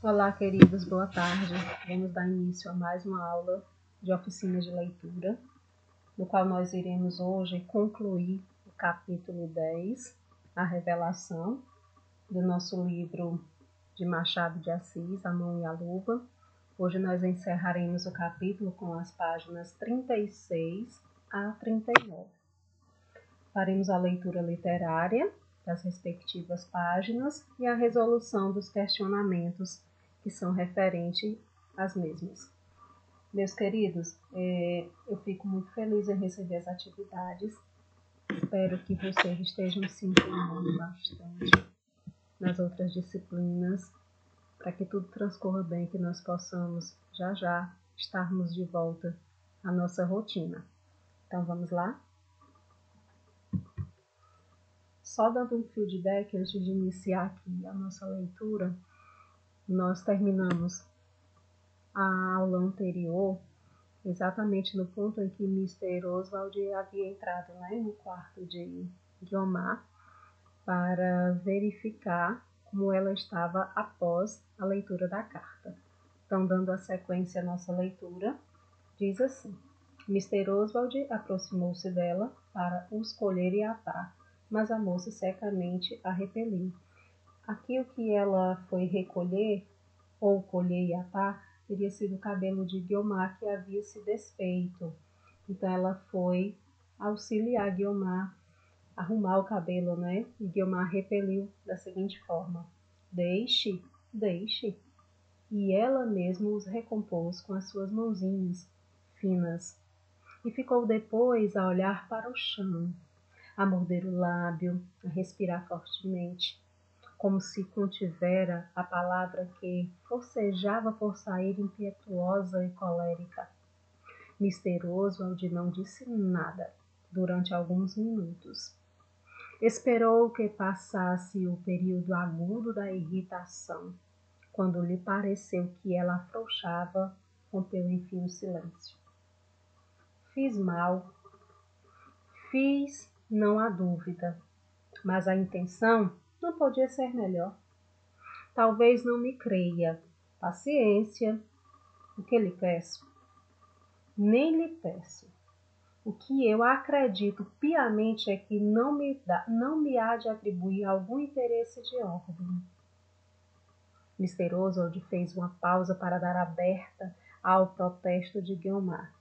Olá, queridos, boa tarde. Vamos dar início a mais uma aula de oficina de leitura, no qual nós iremos hoje concluir o capítulo 10, a revelação, do nosso livro de Machado de Assis, A Mão e a Luva. Hoje nós encerraremos o capítulo com as páginas 36 a 39. Faremos a leitura literária das respectivas páginas e a resolução dos questionamentos que são referentes às mesmas. Meus queridos, eu fico muito feliz em receber as atividades. Espero que vocês estejam se empenhando bastante nas outras disciplinas, para que tudo transcorra bem, que nós possamos já estarmos de volta à nossa rotina. Então vamos lá? Só dando um feedback antes de iniciar aqui a nossa leitura, nós terminamos a aula anterior exatamente no ponto em que Mr. Oswald havia entrado, no quarto de Guiomar para verificar como ela estava após a leitura da carta. Então, dando a sequência à nossa leitura, diz assim: Mr. Oswald aproximou-se dela para o escolher e atar, mas a moça secamente a repeliu. Aqui o que ela foi recolher, ou colher e atar, teria sido o cabelo de Guiomar que havia se desfeito. Então ela foi auxiliar Guiomar a arrumar o cabelo, E Guiomar repeliu da seguinte forma: Deixe. E ela mesma os recompôs com as suas mãozinhas finas. E ficou depois a olhar para o chão, a morder o lábio, a respirar fortemente, como se contivera a palavra que forcejava por sair impetuosa e colérica. Mr. Oswald não disse nada durante alguns minutos. Esperou que passasse o período agudo da irritação. Quando lhe pareceu que ela afrouxava, rompeu enfim o silêncio. Fiz mal. Fiz, não há dúvida, mas a intenção não podia ser melhor. Talvez não me creia. Paciência. O que lhe peço? Nem lhe peço. O que eu acredito piamente é que não me há de atribuir algum interesse de ordem. Mr. Oswald fez uma pausa para dar aberta ao protesto de Guiomar.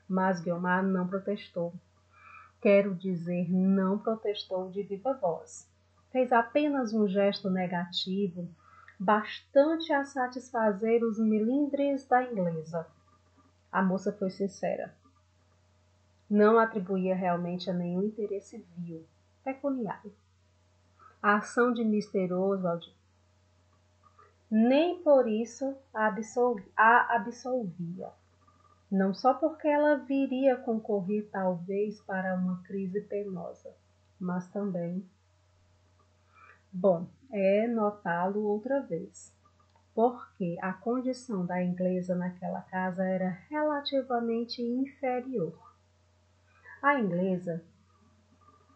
Mas Guiomar não protestou. Quero dizer, não protestou de viva voz. Fez apenas um gesto negativo, bastante a satisfazer os melindres da inglesa. A moça foi sincera. Não atribuía realmente a nenhum interesse vil, pecuniário. A ação de Mr. Oswald nem por isso a absolvia. Não só porque ela viria concorrer talvez para uma crise penosa, mas também, é notá-lo outra vez, porque a condição da inglesa naquela casa era relativamente inferior. A inglesa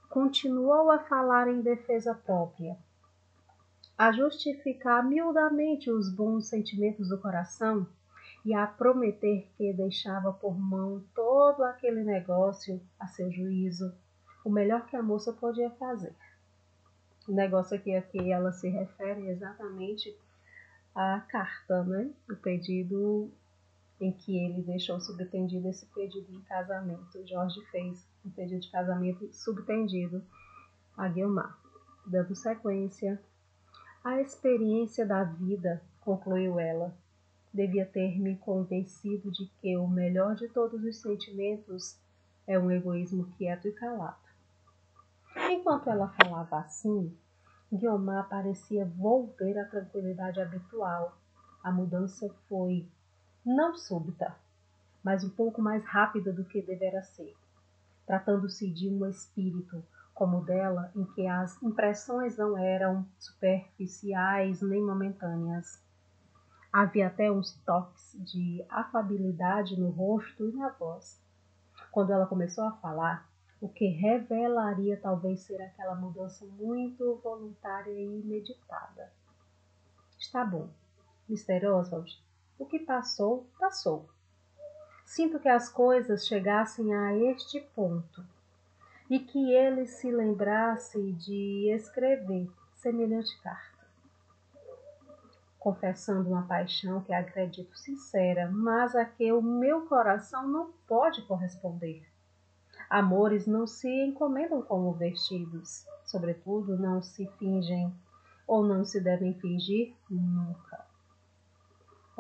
continuou a falar em defesa própria, a justificar miudamente os bons sentimentos do coração e a prometer que deixava por mão todo aquele negócio a seu juízo, o melhor que a moça podia fazer. O negócio aqui a que ela se refere é exatamente à carta, O pedido em que ele deixou subtendido esse pedido de casamento. Jorge fez um pedido de casamento subtendido a Guiomar. Dando sequência, a experiência da vida, concluiu ela, devia ter me convencido de que o melhor de todos os sentimentos é um egoísmo quieto e calado. Enquanto ela falava assim, Guiomar parecia volver à tranquilidade habitual. A mudança foi, não súbita, mas um pouco mais rápida do que devera ser, tratando-se de um espírito, como o dela, em que as impressões não eram superficiais nem momentâneas. Havia até uns toques de afabilidade no rosto e na voz. Quando ela começou a falar, o que revelaria talvez ser aquela mudança muito voluntária e meditada. Está bom, Mr. Oswald, o que passou, passou. Sinto que as coisas chegassem a este ponto e que ele se lembrasse de escrever semelhante carta, confessando uma paixão que acredito sincera, mas a que o meu coração não pode corresponder. Amores não se encomendam como vestidos, sobretudo não se fingem ou não se devem fingir nunca.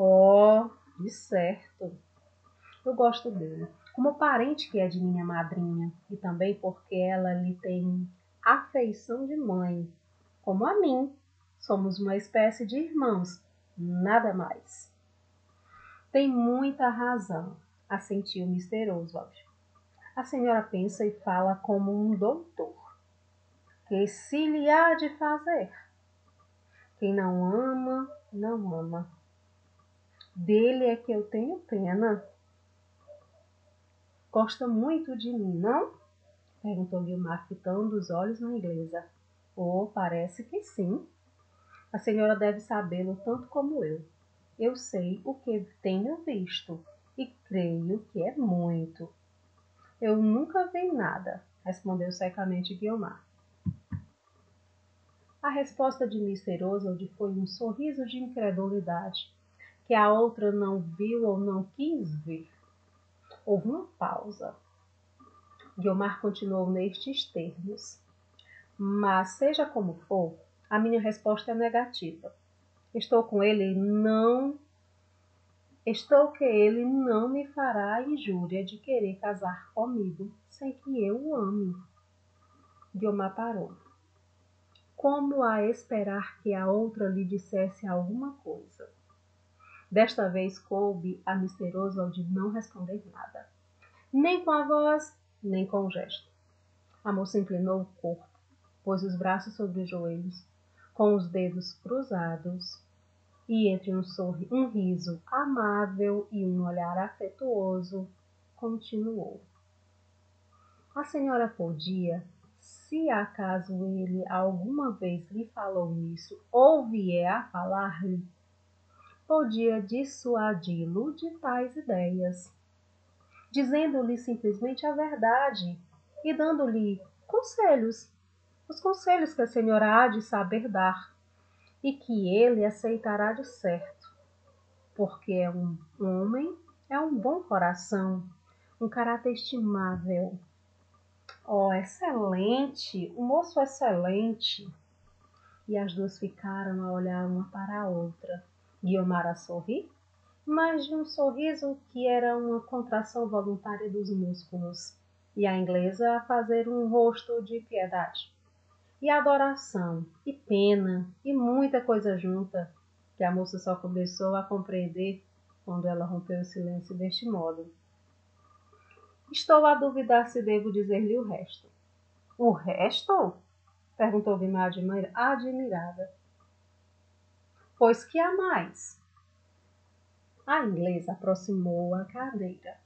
Oh, de certo, eu gosto dele, como parente que é de minha madrinha, e também porque ela lhe tem afeição de mãe, como a mim. Somos uma espécie de irmãos, nada mais. Tem muita razão, assentiu Mr. Oswald. A senhora pensa e fala como um doutor. Que se lhe há de fazer? Quem não ama, não ama. Dele é que eu tenho pena. Gosta muito de mim, não? Perguntou Guiomar, fitando os olhos na inglesa. Oh, parece que sim. A senhora deve sabê-lo tanto como eu. Eu sei o que tenho visto e creio que é muito. Eu nunca vi nada, respondeu secamente Guiomar. A resposta de Mr. Oswald foi um sorriso de incredulidade, que a outra não viu ou não quis ver. Houve uma pausa. Guiomar continuou nestes termos. Mas, seja como for, a minha resposta é negativa. Estou que ele não me fará a injúria de querer casar comigo sem que eu o ame. Guiomar parou. Como a esperar que a outra lhe dissesse alguma coisa. Desta vez coube a Mr. Oswald não responder nada, nem com a voz, nem com o gesto. A moça inclinou o corpo, pôs os braços sobre os joelhos, com os dedos cruzados, e entre um riso amável e um olhar afetuoso, continuou. A senhora podia, se acaso ele alguma vez lhe falou nisso, ou vier a falar-lhe, podia dissuadi-lo de tais ideias, dizendo-lhe simplesmente a verdade e dando-lhe conselhos, os conselhos que a senhora há de saber dar e que ele aceitará de certo, porque é um homem, é um bom coração, um caráter estimável. Oh, excelente! Um moço excelente! E as duas ficaram a olhar uma para a outra. Guiomar a sorrir, mas de um sorriso que era uma contração voluntária dos músculos, e a inglesa a fazer um rosto de piedade, e adoração, e pena, e muita coisa junta, que a moça só começou a compreender quando ela rompeu o silêncio deste modo. Estou a duvidar se devo dizer-lhe o resto. O resto? Perguntou Guiomar admirada. Pois que há mais? A inglesa aproximou a cadeira.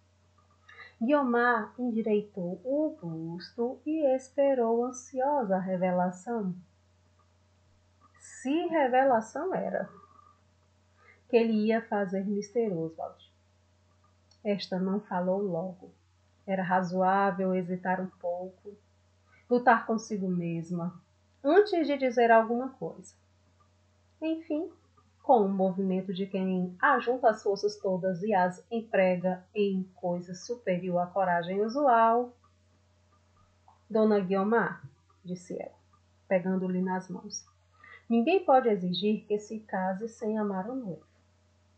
Guiomar endireitou o busto e esperou ansiosa a revelação. Se revelação era, que ele ia fazer Mr. Oswald. Esta não falou logo. Era razoável hesitar um pouco, lutar consigo mesma, antes de dizer alguma coisa. Enfim, com um movimento de quem ajunta as forças todas e as emprega em coisa superior à coragem usual. Dona Guiomar, disse ela, pegando-lhe nas mãos, ninguém pode exigir que se case sem amar o noivo.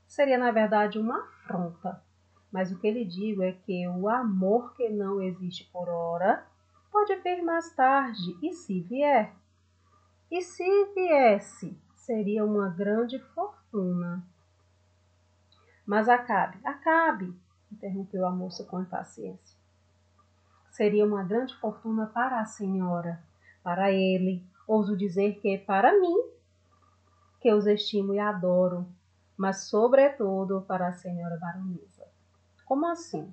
Seria, na verdade, uma afronta. Mas o que lhe digo é que o amor que não existe por ora pode vir mais tarde, e se vier? E se viesse, seria uma grande fortuna. Mas acabe, interrompeu a moça com impaciência. Seria uma grande fortuna para a senhora, para ele, ouso dizer que para mim, que os estimo e adoro, mas sobretudo para a senhora baronesa. Como assim?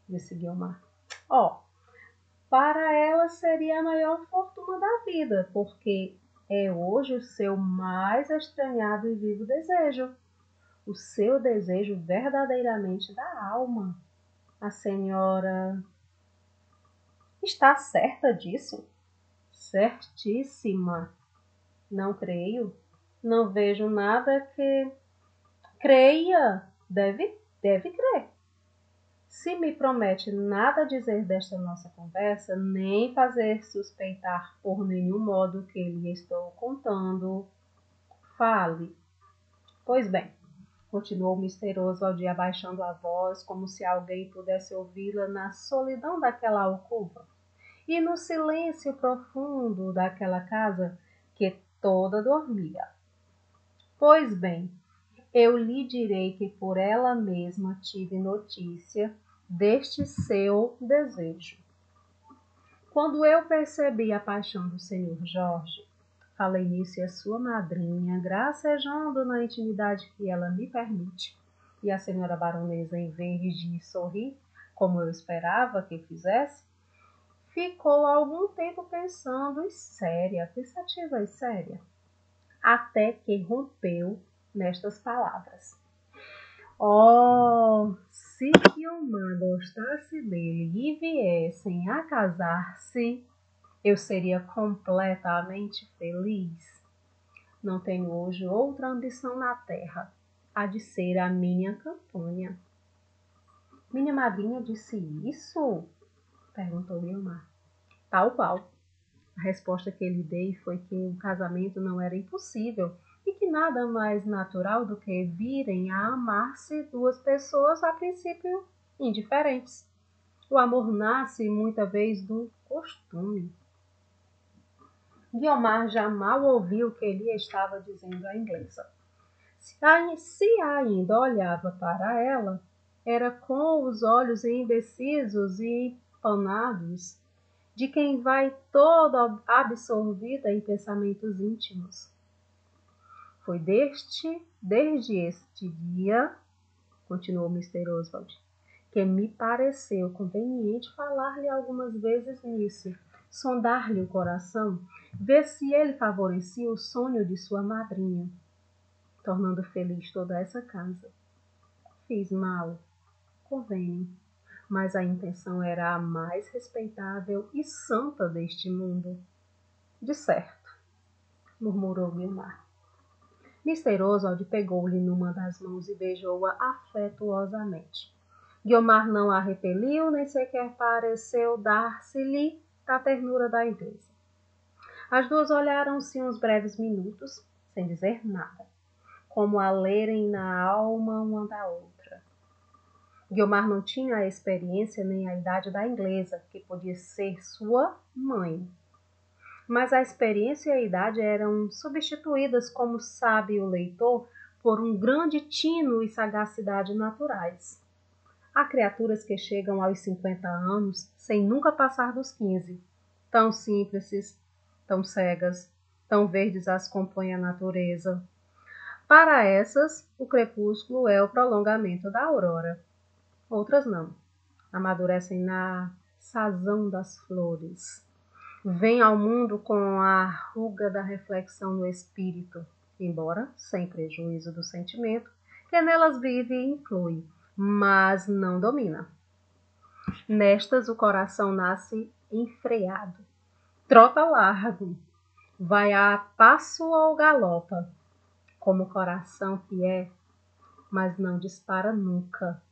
Disse Guiomar. Para ela seria a maior fortuna da vida, porque é hoje o seu mais estranhado e vivo desejo, o seu desejo verdadeiramente da alma. A senhora está certa disso? Certíssima. Não creio. Não vejo nada que... Creia. Deve crer. Se me promete nada dizer desta nossa conversa, nem fazer suspeitar por nenhum modo que lhe estou contando, fale. Pois bem, continuou Mr. Oswald abaixando a voz, como se alguém pudesse ouvi-la na solidão daquela alcova e no silêncio profundo daquela casa que toda dormia. Pois bem, eu lhe direi que por ela mesma tive notícia deste seu desejo. Quando eu percebi a paixão do Sr. Jorge, falei nisso e a sua madrinha, gracejando na intimidade que ela me permite, e a senhora baronesa, em vez de sorrir, como eu esperava que fizesse, ficou algum tempo pensativa e séria, até que rompeu nestas palavras. Oh, se Guiomar gostasse dele e viessem a casar-se, eu seria completamente feliz. Não tenho hoje outra ambição na terra, há de ser a minha campanha. Minha madrinha disse isso? Perguntou Guiomar. Tal qual. A resposta que lhe dei foi que o casamento não era impossível e que nada mais natural do que virem a amar-se duas pessoas a princípio indiferentes. O amor nasce muita vez do costume. Guiomar já mal ouviu o que lhe estava dizendo a inglesa. Se ainda olhava para ela, era com os olhos indecisos e empanados de quem vai toda absorvida em pensamentos íntimos. Foi desde este dia, continuou Mr. Oswald, que me pareceu conveniente falar-lhe algumas vezes nisso, sondar-lhe o coração, ver se ele favorecia o sonho de sua madrinha, tornando feliz toda essa casa. Fiz mal, convenho, mas a intenção era a mais respeitável e santa deste mundo. De certo, murmurou Guiomar. Mr. Oswald pegou-lhe numa das mãos e beijou-a afetuosamente. Guiomar não a repeliu, nem sequer pareceu dar-se-lhe da ternura da inglesa. As duas olharam-se uns breves minutos, sem dizer nada, como a lerem na alma uma da outra. Guiomar não tinha a experiência nem a idade da inglesa, que podia ser sua mãe. Mas a experiência e a idade eram substituídas, como sabe o leitor, por um grande tino e sagacidade naturais. Há criaturas que chegam aos 50 anos sem nunca passar dos 15, tão simples, tão cegas, tão verdes as compõe a natureza. Para essas, o crepúsculo é o prolongamento da aurora. Outras não, amadurecem na sazão das flores. Vêm ao mundo com a ruga da reflexão no espírito, embora sem prejuízo do sentimento, que nelas vive e influi, mas não domina. Nestas o coração nasce enfreado, trota largo, vai a passo ou galopa, como o coração que é, mas não dispara nunca,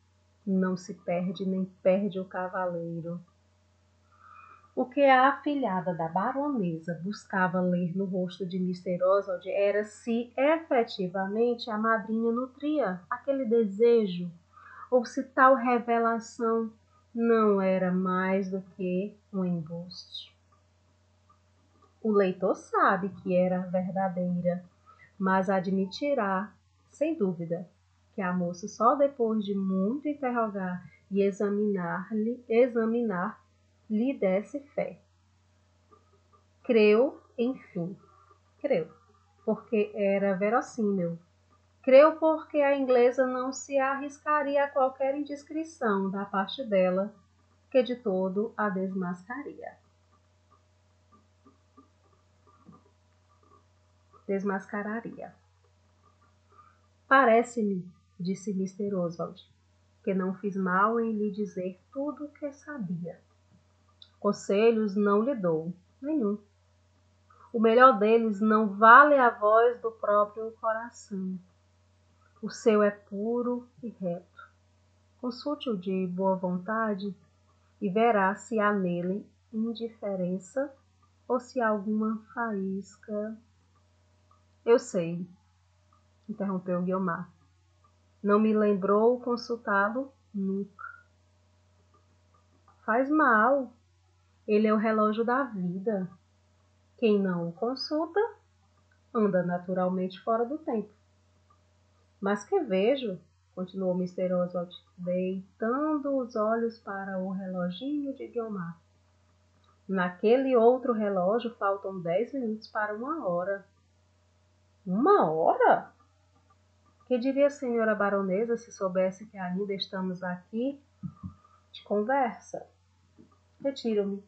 não se perde nem perde o cavaleiro. O que a afilhada da baronesa buscava ler no rosto de Mr. Oswald era se efetivamente a madrinha nutria aquele desejo, ou se tal revelação não era mais do que um embuste. O leitor sabe que era verdadeira, mas admitirá, sem dúvida, que a moça só depois de muito interrogar e examinar lhe desse fé. Creu, enfim, creu, porque era verossímil. Creu porque a inglesa não se arriscaria a qualquer indiscrição da parte dela, que de todo a desmascaria. desmascararia. Parece-me, disse Mr. Oswald, que não fiz mal em lhe dizer tudo o que sabia. Conselhos não lhe dou, nenhum. O melhor deles não vale a voz do próprio coração. O seu é puro e reto. Consulte-o de boa vontade e verá se há nele indiferença ou se há alguma faísca. Eu sei, interrompeu Guiomar. Não me lembrou consultá-lo nunca. Faz mal. Ele é o relógio da vida. Quem não o consulta, anda naturalmente fora do tempo. Mas que vejo, continuou Mr. Oswald, deitando os olhos para o reloginho de Guiomar. Naquele outro relógio faltam 10 minutos para 1 hora. 1 hora? Que diria a senhora baronesa se soubesse que ainda estamos aqui de conversa? Retiro-me.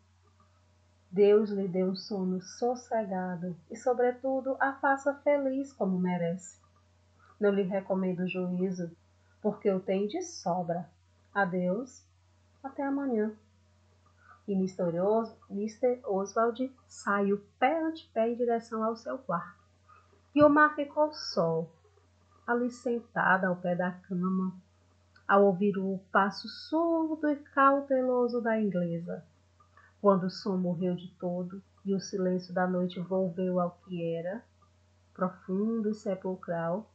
Deus lhe dê um sono sossegado e, sobretudo, a faça feliz como merece. Não lhe recomendo juízo, porque o tem de sobra. Adeus, até amanhã. E Mr. Oswald saiu pé ante pé em direção ao seu quarto. Guiomar ficou só, ali sentada ao pé da cama, ao ouvir o passo surdo e cauteloso da inglesa. Quando o som morreu de todo e o silêncio da noite volveu ao que era, profundo e sepulcral,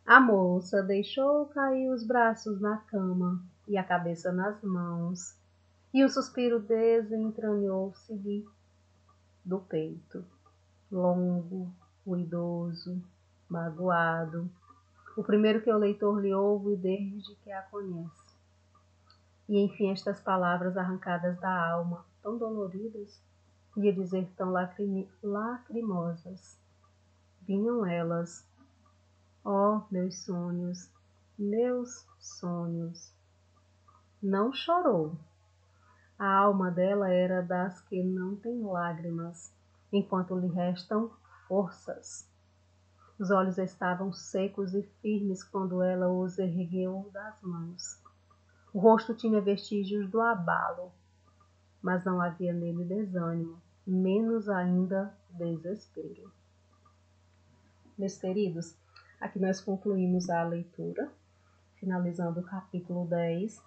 a moça deixou cair os braços na cama e a cabeça nas mãos, e o suspiro desentranhou-se-lhe do peito, longo, ruidoso, magoado, o primeiro que o leitor lhe ouve desde que a conhece. E enfim estas palavras arrancadas da alma, tão doloridas, ia dizer tão lacrimosas. Vinham elas, ó meus sonhos, meus sonhos. Não chorou. A alma dela era das que não têm lágrimas, enquanto lhe restam forças. Os olhos estavam secos e firmes quando ela os ergueu das mãos. O rosto tinha vestígios do abalo, mas não havia nele desânimo, menos ainda desespero. Meus queridos, aqui nós concluímos a leitura, finalizando o capítulo 10.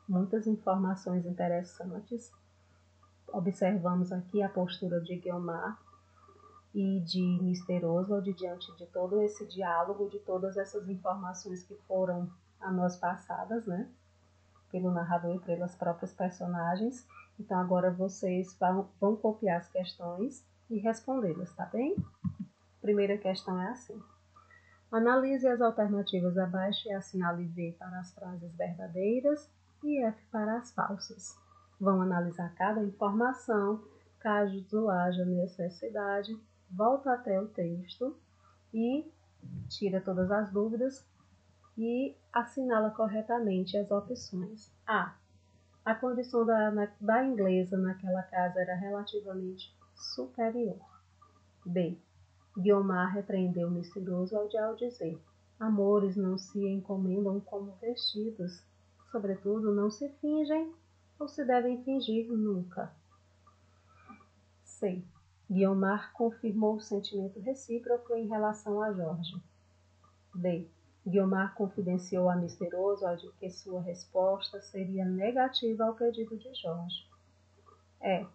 Muitas informações interessantes. Observamos aqui a postura de Guiomar e de Mr. Oswald diante de todo esse diálogo, de todas essas informações que foram a nós passadas, né? Pelo narrador e pelas próprias personagens. Então agora vocês vão copiar as questões e respondê-las, tá bem? A primeira questão é assim. Analise as alternativas abaixo e assinale V para as frases verdadeiras e F para as falsas. Vão analisar cada informação, caso haja necessidade, volta até o texto e tira todas as dúvidas e assinala corretamente as opções. A. A condição da inglesa naquela casa era relativamente superior. B. Guiomar repreendeu Mr. Oswald ao dizer: amores não se encomendam como vestidos, sobretudo não se fingem ou se devem fingir nunca. C. Guiomar confirmou o sentimento recíproco em relação a Jorge. D. Guiomar confidenciou a Mr. Oswald que sua resposta seria negativa ao pedido de Jorge. E.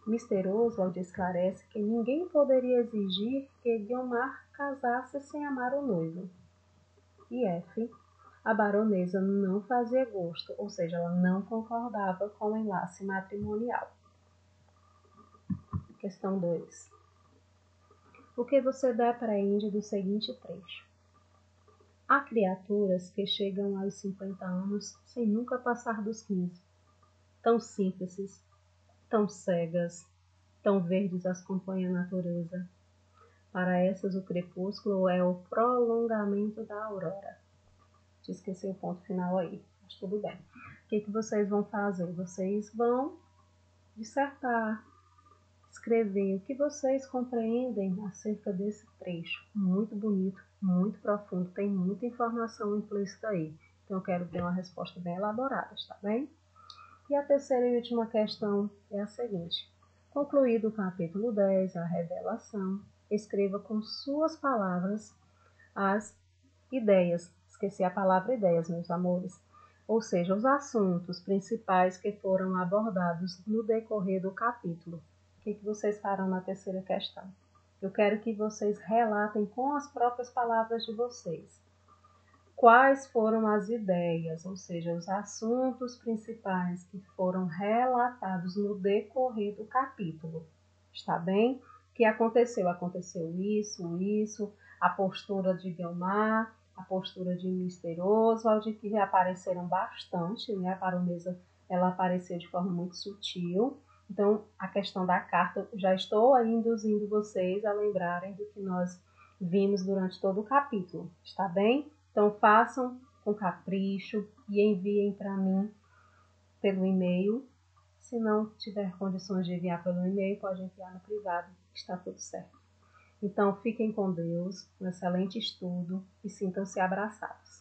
Mr. Oswald esclarece que ninguém poderia exigir que Guiomar casasse sem amar o noivo. E F. A baronesa não fazia gosto, ou seja, ela não concordava com o enlace matrimonial. Questão 2. O que você depreende do seguinte trecho? Há criaturas que chegam aos 50 anos sem nunca passar dos 15. Tão simples, tão cegas, tão verdes as acompanha a natureza. Para essas o crepúsculo é o prolongamento da aurora. Te esqueci o ponto final aí, mas tudo bem. O que vocês vão fazer? Vocês vão dissertar, escrever o que vocês compreendem acerca desse trecho. Muito bonito, muito profundo, tem muita informação implícita aí. Então, eu quero ter uma resposta bem elaborada, tá bem? E a terceira e última questão é a seguinte. Concluído o capítulo 10, a revelação, escreva com suas palavras as ideias. Esqueci a palavra ideias, meus amores. Ou seja, os assuntos principais que foram abordados no decorrer do capítulo. O que vocês farão na terceira questão? Eu quero que vocês relatem com as próprias palavras de vocês. Quais foram as ideias, ou seja, os assuntos principais que foram relatados no decorrer do capítulo? Está bem? O que aconteceu? Aconteceu isso, a postura de Guiomar, a postura de Mr. Oswald, que reapareceram bastante, né? A baronesa, ela apareceu de forma muito sutil. Então, a questão da carta, já estou aí induzindo vocês a lembrarem do que nós vimos durante todo o capítulo, está bem? Então, façam com capricho e enviem para mim pelo e-mail. Se não tiver condições de enviar pelo e-mail, pode enviar no privado, está tudo certo. Então, fiquem com Deus, um excelente estudo e sintam-se abraçados.